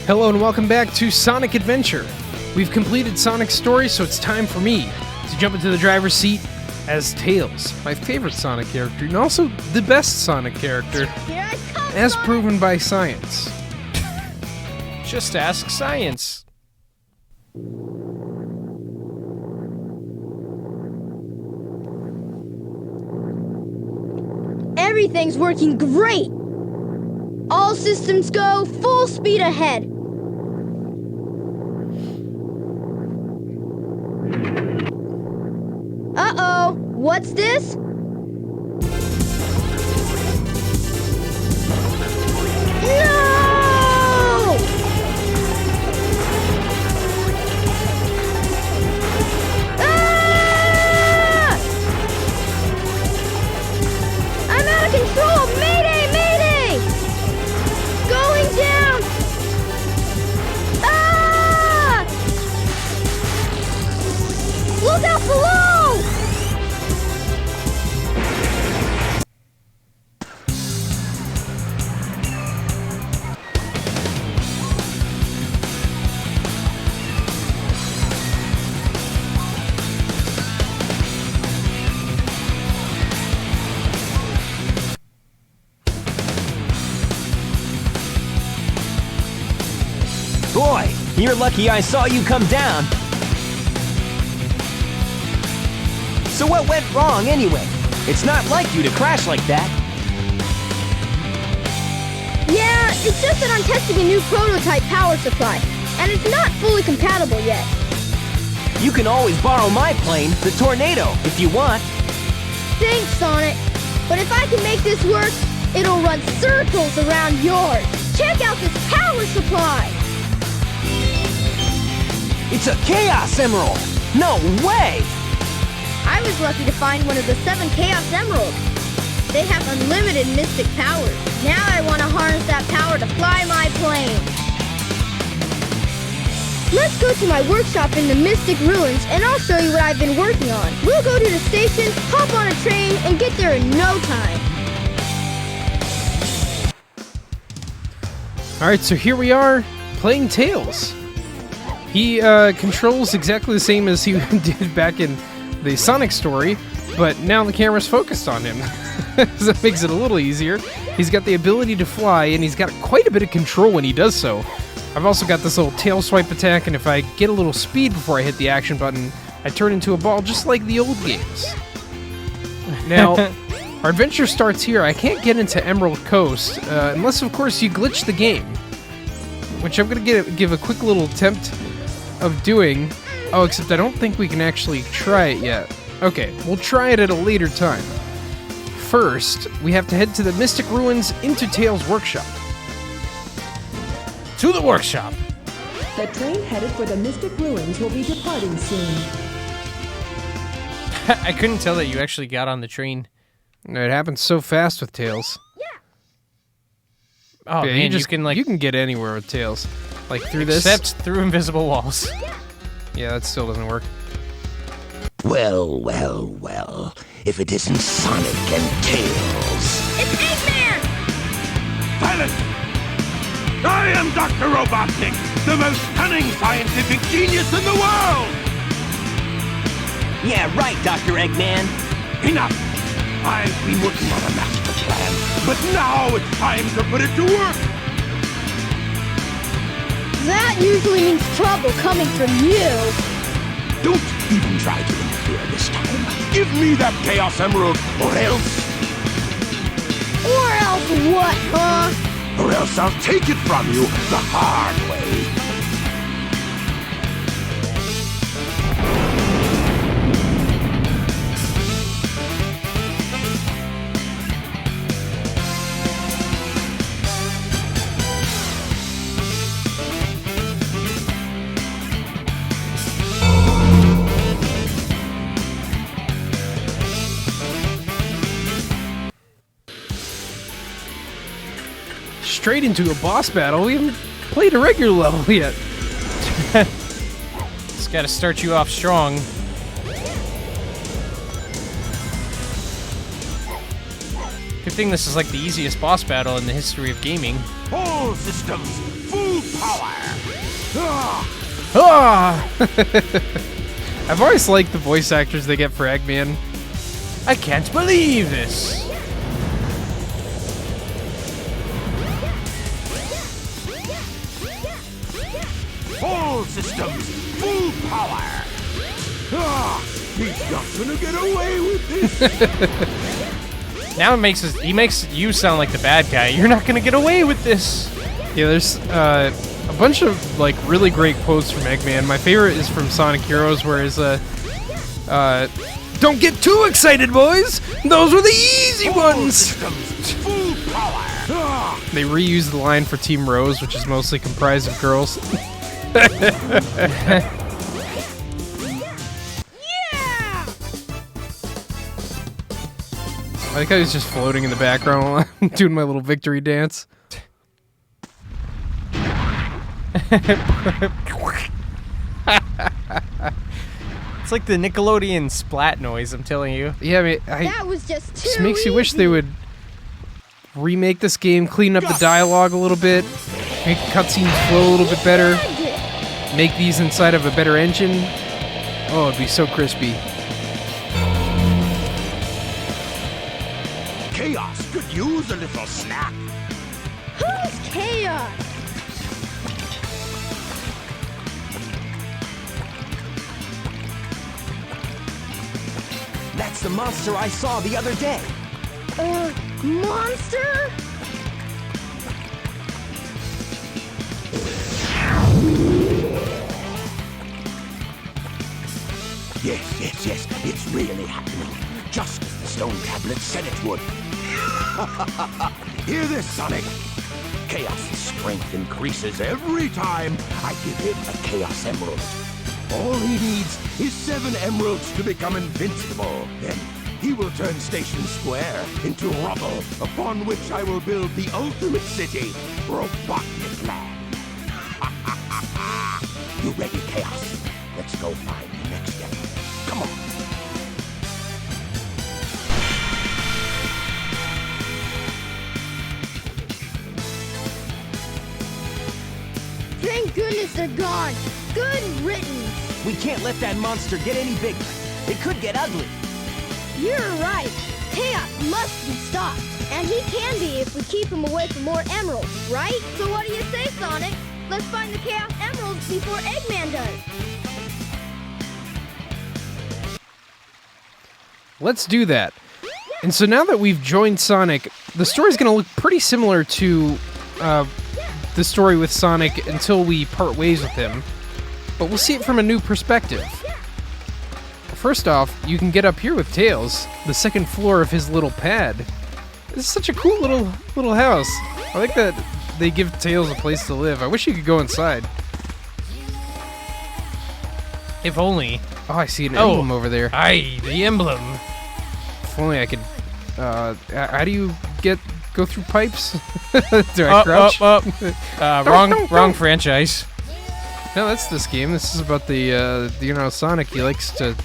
Hello and welcome back to Sonic Adventure. We've completed Sonic's story, so it's time for me to jump into the driver's seat as Tails, my favorite Sonic character, and also the best Sonic character, as proven by science. Just ask science. Everything's working great! All systems go, full speed ahead! Uh-oh, what's this? No! Ah! I'm out of control! Mayday! Mayday! Going down! Ah! Look out below! Boy, you're lucky I saw you come down. So what went wrong anyway? It's not like you to crash like that. Yeah, it's just that I'm testing a new prototype power supply, and it's not fully compatible yet. You can always borrow my plane, the Tornado, if you want. Thanks, Sonic. But if I can make this work, it'll run circles around yours. Check out this power supply! It's a Chaos Emerald! No way! I was lucky to find one of the 7 Chaos Emeralds. They have unlimited mystic powers. Now I want to harness that power to fly my plane. Let's go to my workshop in the Mystic Ruins and I'll show you what I've been working on. We'll go to the station, hop on a train, and get there in no time. Alright, so here we are, playing Tails. He controls exactly the same as he did back in the Sonic story, but now the camera's focused on him. So that makes it a little easier. He's got the ability to fly, and he's got quite a bit of control when he does so. I've also got this little tail swipe attack, and if I get a little speed before I hit the action button, I turn into a ball just like the old games. Now, our adventure starts here. I can't get into Emerald Coast, unless, of course, you glitch the game. Which I'm going to give a quick little attempt of doing. Oh, except I don't think we can actually try it yet. Okay, we'll try it at a later time. First, we have to head to the Mystic Ruins into Tails' workshop. To the workshop. The train headed for the Mystic Ruins will be departing soon. I couldn't tell that you actually got on the train. It happens so fast with Tails. Oh, yeah, man, you can get anywhere with Tails. Like through this. Except through invisible walls. Yeah, that still doesn't work. Well, well, well. If it isn't Sonic and Tails. It's Eggman! Silence! I am Dr. Robotnik, the most cunning scientific genius in the world! Yeah, right, Dr. Eggman. Enough! I've been working on a master plan, but now it's time to put it to work! That usually means trouble coming from you. Don't even try to interfere this time. Give me that Chaos Emerald, or else... Or else what, huh? Or else I'll take it from you the hard way. Straight into a boss battle. We haven't played a regular level yet. It's got to start you off strong. Good thing this is like the easiest boss battle in the history of gaming. Hold All systems, full power. Ah! I've always liked the voice actors they get for Eggman. I can't believe this. All systems, full power. He's not gonna get away with this. Now he makes you sound like the bad guy. You're not gonna get away with this. Yeah, there's a bunch of like really great quotes from Eggman. My favorite is from Sonic Heroes, where his "Don't get too excited, boys. Those were the easy ones." Systems, full power. They reuse the line for Team Rose, which is mostly comprised of girls. I like how he's just floating in the background while I'm doing my little victory dance. It's like the Nickelodeon splat noise, I'm telling you. Yeah, I mean, That was just too just makes you wish they easy. would remake this game, clean up the dialogue a little bit, make the cutscenes flow a little bit better, make these inside of a better engine. Oh, it'd be so crispy. Chaos could use a little snack. Who's Chaos? That's the monster I saw the other day. Monster? Yes, it's really happening. Just as the stone tablet said it would. Hear this, Sonic? Chaos' strength increases every time I give him a Chaos Emerald. All he needs is 7 emeralds to become invincible. Then he will turn Station Square into rubble, upon which I will build the ultimate city, Robotnik Land. You ready, Chaos? Let's go find the next emerald. Come on. Thank goodness they're gone. Good riddance. We can't let that monster get any bigger. It could get ugly. You're right. Chaos must be stopped. And he can be if we keep him away from more emeralds, right? So what do you say, Sonic? Let's find the Chaos Emeralds before Eggman does. Let's do that. And so now that we've joined Sonic, the story's going to look pretty similar to the story with Sonic until we part ways with him. But we'll see it from a new perspective. First off, you can get up here with Tails, the second floor of his little pad. It's such a cool little house. I like that they give Tails a place to live. I wish you could go inside. If only. Oh, I see an emblem over there. Aye, the emblem. If only I could. How do you go through pipes? Do I crouch? Up. Wrong franchise. No, that's this game. This is about the Sonic. He likes to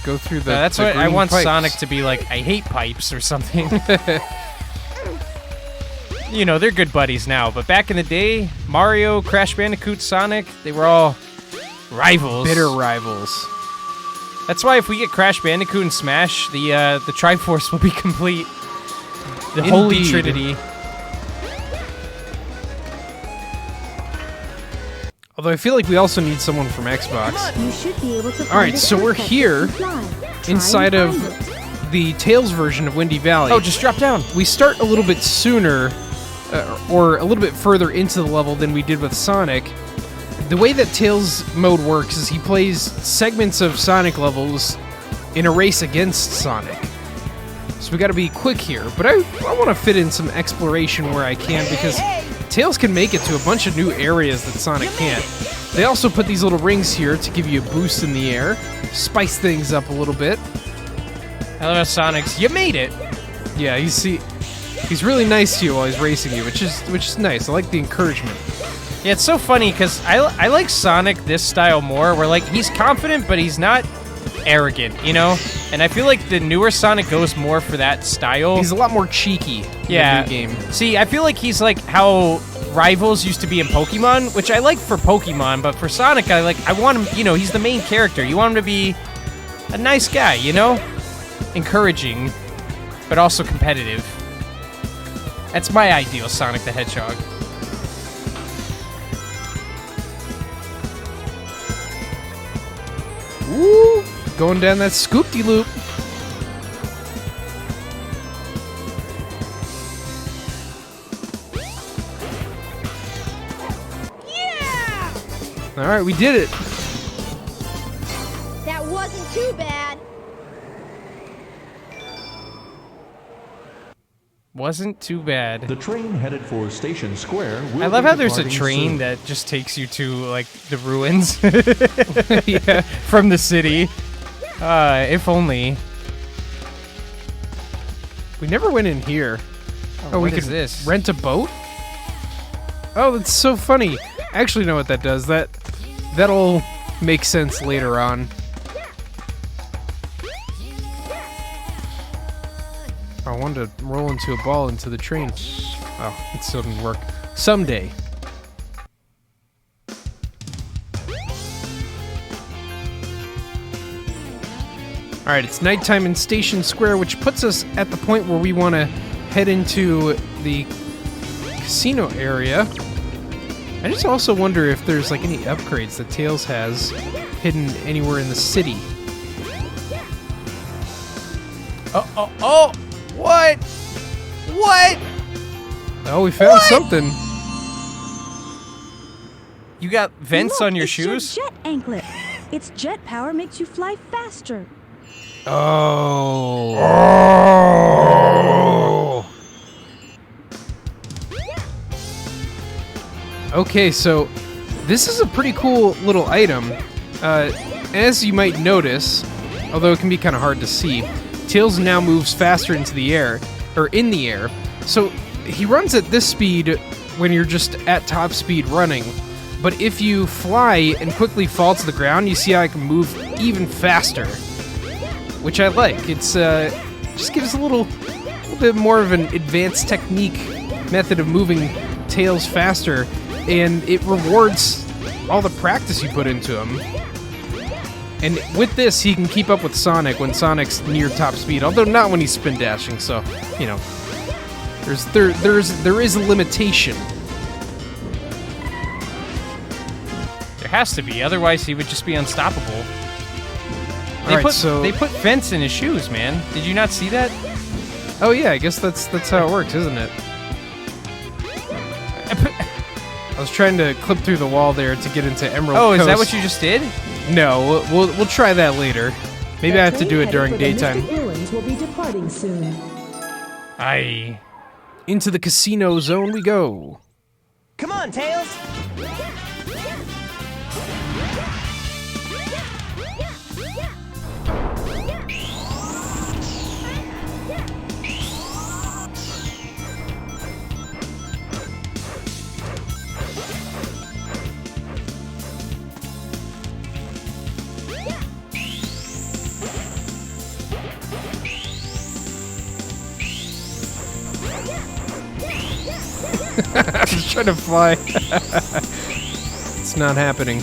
go through the. That's the what I green want pipes. Sonic to be like. I hate pipes or something. You know, they're good buddies now, but back in the day, Mario, Crash Bandicoot, Sonic, they were all rivals. Bitter rivals. That's why if we get Crash Bandicoot and Smash, the Triforce will be complete. The Holy Indeed. Trinity. Although I feel like we also need someone from Xbox. You should be able to. All right, so we're here inside of the Tails version of Windy Valley. Oh, just drop down. We start a little bit sooner, or a little bit further into the level than we did with Sonic. The way that Tails mode works is he plays segments of Sonic levels in a race against Sonic. So we gotta be quick here, but I want to fit in some exploration where I can, because Tails can make it to a bunch of new areas that Sonic can't. They also put these little rings here to give you a boost in the air, spice things up a little bit. I love how Sonic's. You made it. Yeah, he's really nice to you while he's racing you, which is nice. I like the encouragement. Yeah, it's so funny because I like Sonic this style more, where like he's confident, but he's not arrogant, you know? And I feel like the newer Sonic goes more for that style. He's a lot more cheeky Yeah. in the new game. See, I feel like he's like how Rivals used to be in Pokemon, which I like for Pokemon, but for Sonic, I want him, you know, he's the main character. You want him to be a nice guy, you know? Encouraging, but also competitive. That's my ideal Sonic the Hedgehog. Woo! Going down that scoop-de-loop. Yeah! All right, we did it. That wasn't too bad. Wasn't too bad. The train headed for Station Square will I love be how there's a departing train soon. that just takes you to, like, the ruins Yeah. from the city. If only. We never went in here. Oh, we what is could this? rent a boat? Oh, that's so funny. I actually know what that does. That'll make sense later on. I wanted to roll into a ball into the train. Oh, it still didn't work. Someday. Alright, it's nighttime in Station Square, which puts us at the point where we want to head into the casino area. I just also wonder if there's like any upgrades that Tails has hidden anywhere in the city. Oh! What? What? Oh, we found something. You got vents Look, on your it's shoes? Your jet anklet. Its jet power makes you fly faster. Oh. Okay, so this is a pretty cool little item. As you might notice, although it can be kind of hard to see, Tails now moves faster into the air, or in the air. So he runs at this speed when you're just at top speed running. But if you fly and quickly fall to the ground, you see how I can move even faster, which I like. It's just gives a little bit more of an advanced technique method of moving Tails faster, and it rewards all the practice you put into him. And with this, he can keep up with Sonic when Sonic's near top speed, although not when he's spin dashing. So, you know, there is a limitation. There has to be, otherwise he would just be unstoppable. Alright, They put vents in his shoes, man. Did you not see that? Oh yeah, I guess that's how it works, isn't it? I was trying to clip through the wall there to get into Emerald Oh, Coast. is that what you just did? No, we'll try that later. Maybe I have to train do it headed during for the daytime. Mystic Ruins will be departing soon. Into the casino zone we go. Come on, Tails! I'm just trying to fly. It's not happening.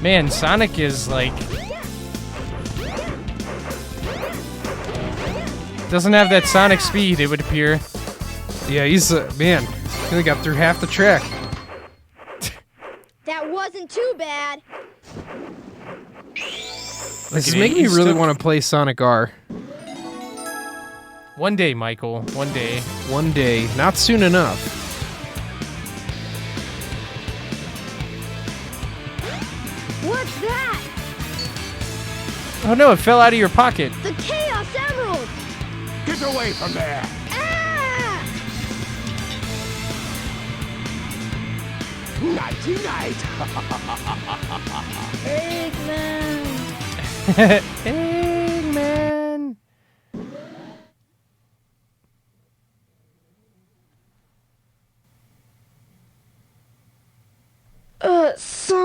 Man, Sonic is like... doesn't have that Sonic speed, it would appear. Yeah, he's man. He only got through half the track. That wasn't too bad. This is at making it, me he's really still- want to play Sonic R. One day, Michael. One day. One day, not soon enough. What's that? Oh no, it fell out of your pocket. The Chaos Emerald! Get away from there! Ah! Nighty night! Eggman! Eggman.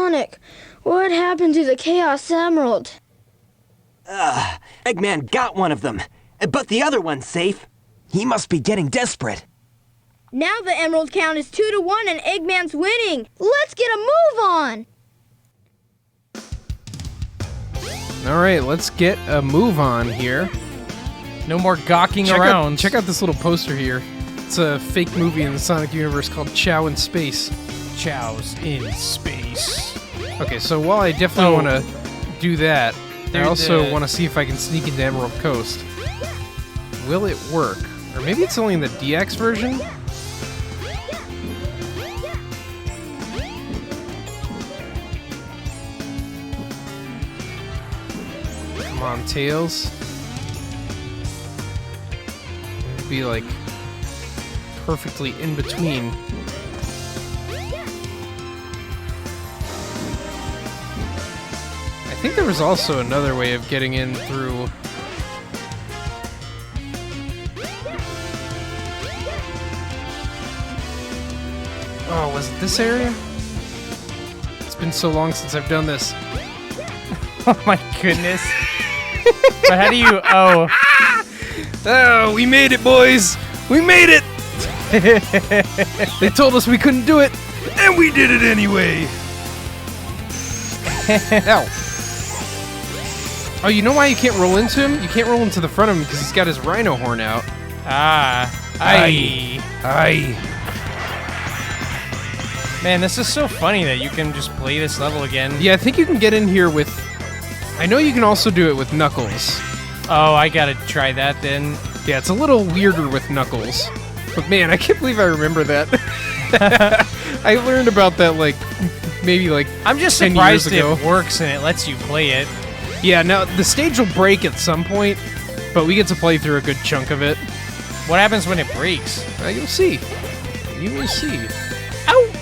Sonic, what happened to the Chaos Emerald? Eggman got one of them, but the other one's safe. He must be getting desperate. Now the emerald count is 2-1 and Eggman's winning. Let's get a move on. All right, let's get a move on here. No more gawking around. Check out this little poster here. It's a fake movie in the Sonic universe called Chow in Space. Chow's in space. Okay, so while I definitely want to do that, I also the- want to see if I can sneak into Emerald Coast. Will it work? Or maybe it's only in the DX version? Come on, Tails. Be like perfectly in between. I think there was also another way of getting in through. Oh, was it this area? It's been so long since I've done this. Oh my goodness. But how do you... Oh. Oh, we made it, boys! We made it! They told us we couldn't do it, and we did it anyway! Ow. Oh, you know why you can't roll into him? You can't roll into the front of him because he's got his rhino horn out. Ah. Aye. Aye. Man, this is so funny that you can just play this level again. Yeah, I think you can get in here with... I know you can also do it with Knuckles. Oh, I gotta try that then. Yeah, it's a little weirder with Knuckles. But man, I can't believe I remember that. I learned about that like maybe like I'm just 10 surprised years ago. it works and it lets you play it. Yeah, now the stage will break at some point, but we get to play through a good chunk of it. What happens when it breaks? You'll see. You will see. Ow!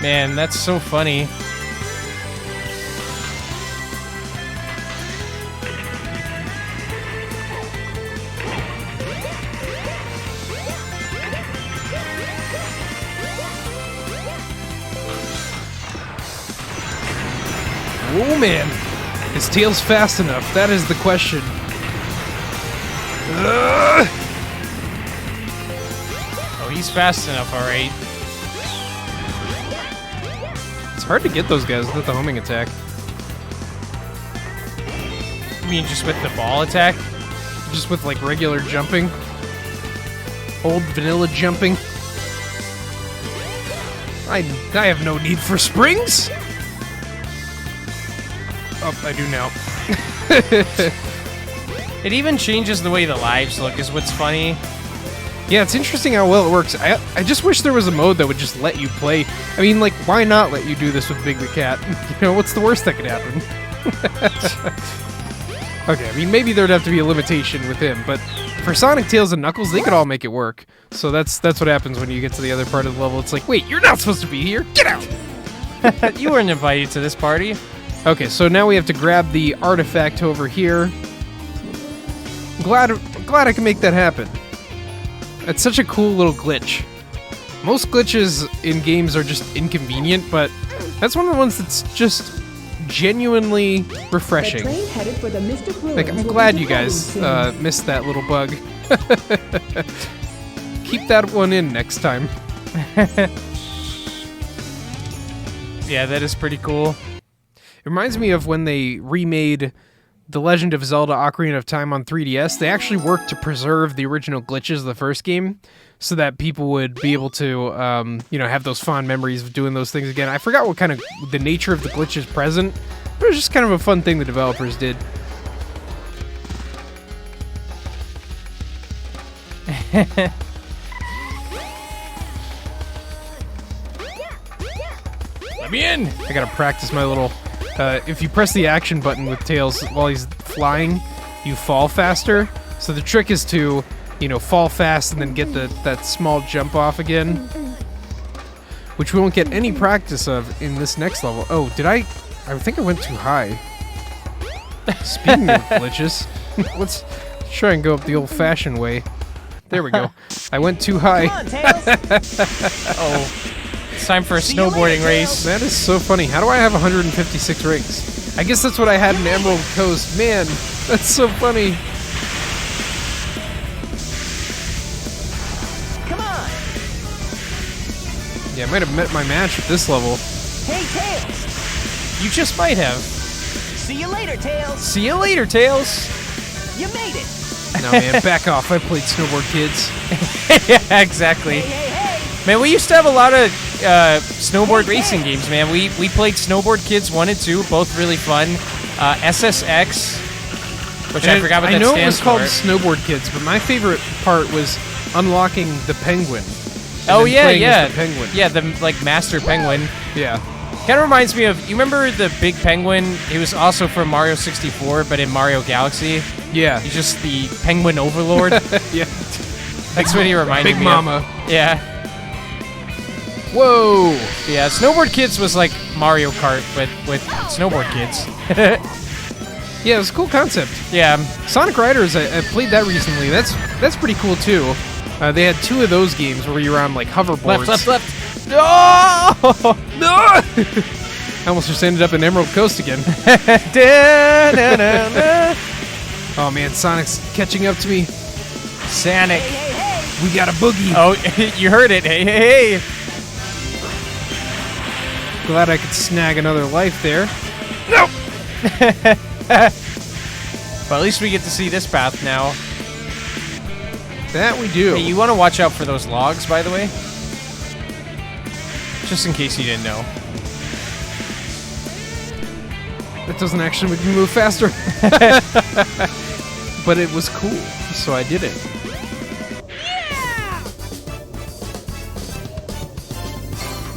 Man, that's so funny. Oh man, is Tails fast enough? That is the question. Oh, he's fast enough, alright. It's hard to get those guys with the homing attack. You mean just with the ball attack? Just with like regular jumping. Old vanilla jumping. I have no need for springs. Oh, I do now. It even changes the way the lives look is what's funny. Yeah, it's interesting how well it works. I just wish there was a mode that would just let you play. I mean, like, why not let you do this with Big the Cat? You know, what's the worst that could happen? Okay, I mean, maybe there'd have to be a limitation with him, but for Sonic, Tails, and Knuckles, they could all make it work. So that's what happens when you get to the other part of the level. It's like, wait, you're not supposed to be here. Get out! You weren't invited to this party. Okay, so now we have to grab the artifact over here. Glad I can make that happen. It's such a cool little glitch. Most glitches in games are just inconvenient, but that's one of the ones that's just genuinely refreshing. The train headed for the Mystic Ruins Like, I'm will glad be you guys departing soon. missed that little bug. Keep that one in next time. Yeah, that is pretty cool. It reminds me of when they remade The Legend of Zelda Ocarina of Time on 3DS. They actually worked to preserve the original glitches of the first game so that people would be able to, have those fond memories of doing those things again. I forgot what kind of the nature of the glitches present, but it was just kind of a fun thing the developers did. Let me in! I gotta practice my little... if you press the action button with Tails while he's flying, you fall faster. So the trick is to, fall fast and then get that small jump off again. which we won't get any practice of in this next level. Oh, did I think I went too high. Speaking of glitches, let's try and go up the old-fashioned way. There we go. I went too high. Come on, Tails. Oh, it's time for a snowboarding race. That is so funny. How do I have 156 rings? I guess that's what I had in Emerald Coast. Man, that's so funny. Come on. Yeah, I might have met my match at this level. Hey, Tails. You just might have. See you later, Tails. See you later, Tails. You made it. No, man, back off. I played Snowboard Kids. Yeah, exactly. Hey. Man, we used to have a lot of snowboard racing games, man. We played Snowboard Kids 1 and 2, both really fun. SSX, which I forgot what that stands for. I know it was called Snowboard Kids, but my favorite part was unlocking the penguin. Oh, yeah, yeah. The penguin. Yeah, the, like, master penguin. Yeah. Kind of reminds me of, you remember the big penguin? He was also from Mario 64, but in Mario Galaxy. Yeah. He's just the penguin overlord. Yeah. That's what he reminded me Big Mama. of. Yeah. Whoa. Yeah, Snowboard Kids was like Mario Kart, but with Snowboard Kids. Yeah, it was a cool concept. Yeah. Sonic Riders, I played that recently. That's pretty cool, too. They had 2 of those games where you were on, like, hoverboards. Left. No! No! I almost just ended up in Emerald Coast again. Oh, man, Sonic's catching up to me. Sonic. We got a boogie. Oh, you heard it. Hey. Glad I could snag another life there. Nope. Well, at least we get to see this path now. That we do. Hey, you want to watch out for those logs, by the way? Just in case you didn't know. That doesn't actually make me move faster. But it was cool, so I did it.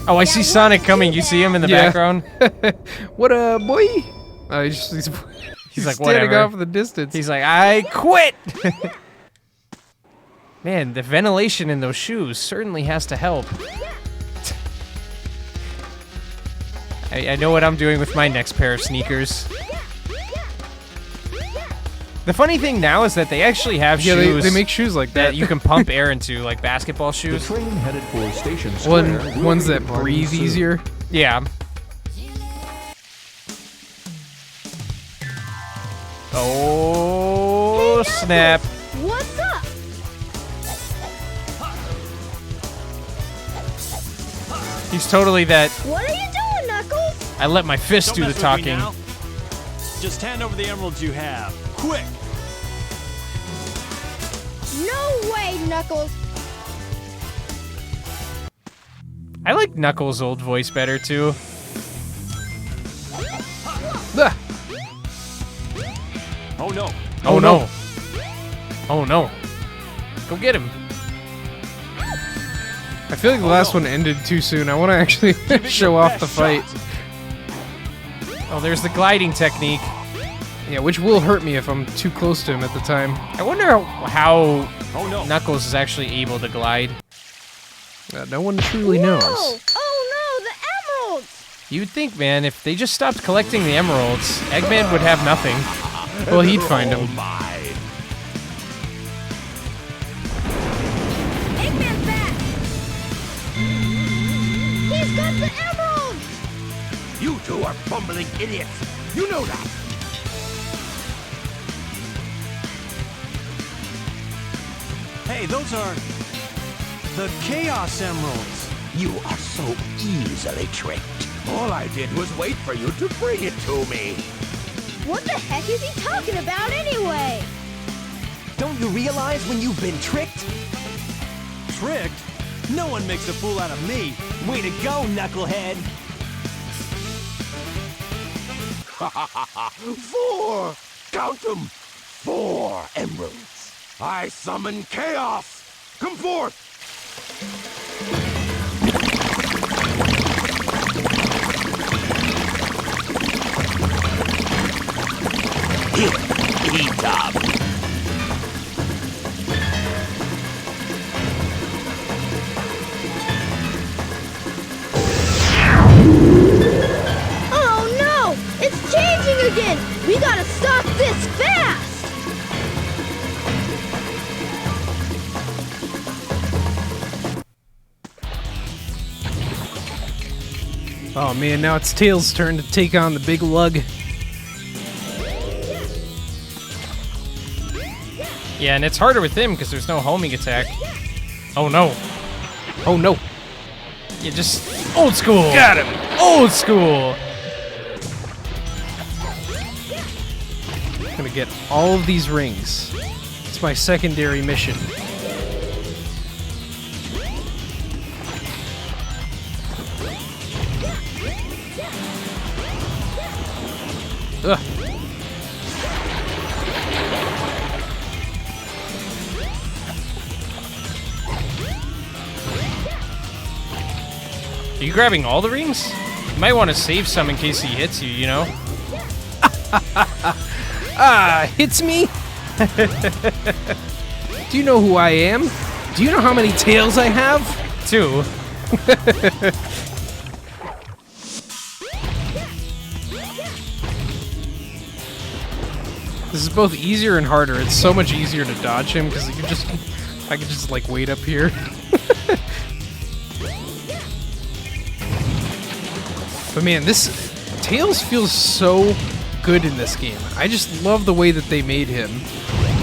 Oh, I see Sonic coming. You see him in the background? What a boy! He's like, standing whatever. off in the distance. He's like, I quit! Man, the ventilation in those shoes certainly has to help. I know what I'm doing with my next pair of sneakers. The funny thing now is that they actually have shoes. They make shoes like that. You can pump air into, like basketball The shoes. train headed for Station Square. Ones that breathe easier. Yeah. Oh, snap. What's up? He's totally that. What are you doing, Knuckles? I let my fist do the talking. Just hand over the emeralds you have. Quick! No way, Knuckles. I like Knuckles' old voice better, too. Ah. Oh no. Oh no. Oh no. Go get him. I feel like the last one ended too soon. I want to actually show off the fight. Oh, there's the gliding technique. Yeah, which will hurt me if I'm too close to him at the time. I wonder how Knuckles is actually able to glide. No one truly knows. Oh no, the emeralds! You'd think, man, if they just stopped collecting the emeralds, Eggman would have nothing. Well, he'd find them. Eggman's back! He's got the emeralds! You two are bumbling idiots. You know that. Hey, those are the Chaos Emeralds. You are so easily tricked. All I did was wait for you to bring it to me. What the heck is he talking about anyway? Don't you realize when you've been tricked? Tricked? No one makes a fool out of me. Way to go, knucklehead. 4! Count them! 4 emeralds. I summon chaos! Come forth! Here, eat up! Oh man, now it's Tails' turn to take on the big lug. Yeah, and it's harder with him because there's no homing attack. Oh no. Oh no. You just old school. Got him. Old school. I'm gonna get all of these rings. It's my secondary mission. Ugh. Are you grabbing all the rings? You might want to save some in case he hits you, you know? Hits me? Do you know who I am? Do you know how many tails I have? 2. This is both easier and harder. It's so much easier to dodge him because I can just like wait up here. But man, this Tails feels so good in this game. I just love the way that they made him,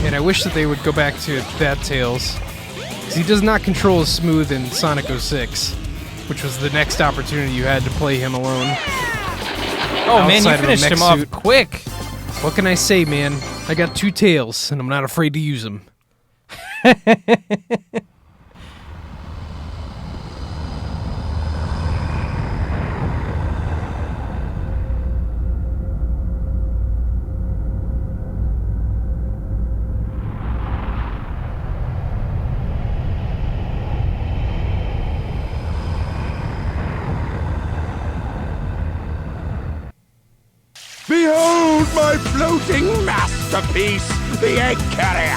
and I wish that they would go back to that Tails, because he does not control as smooth in Sonic 06, which was the next opportunity you had to play him alone. Oh man, you Outside of a finished mech him off suit. quick. What can I say, man? I got 2 tails, and I'm not afraid to use them. Behold my floating masterpiece, the Egg Carrier!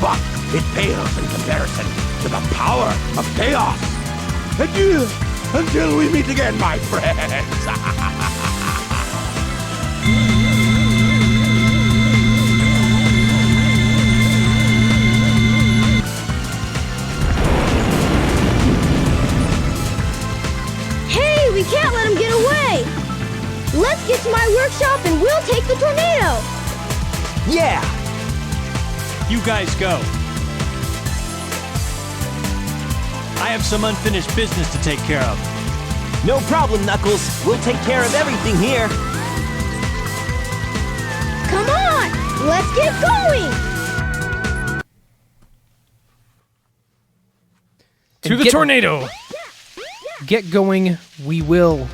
But it pales in comparison to the power of chaos. Adieu, until we meet again, my friends! Hey, we can't let him get away! Let's get to my workshop and we'll take the tornado! Yeah! You guys go. I have some unfinished business to take care of. No problem, Knuckles. We'll take care of everything here. Come on! Let's get going! To the Get- tornado. Get going, we will,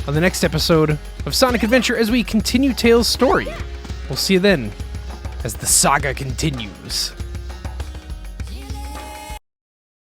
on the next episode of Sonic Adventure as we continue Tails' story. We'll see you then as the saga continues.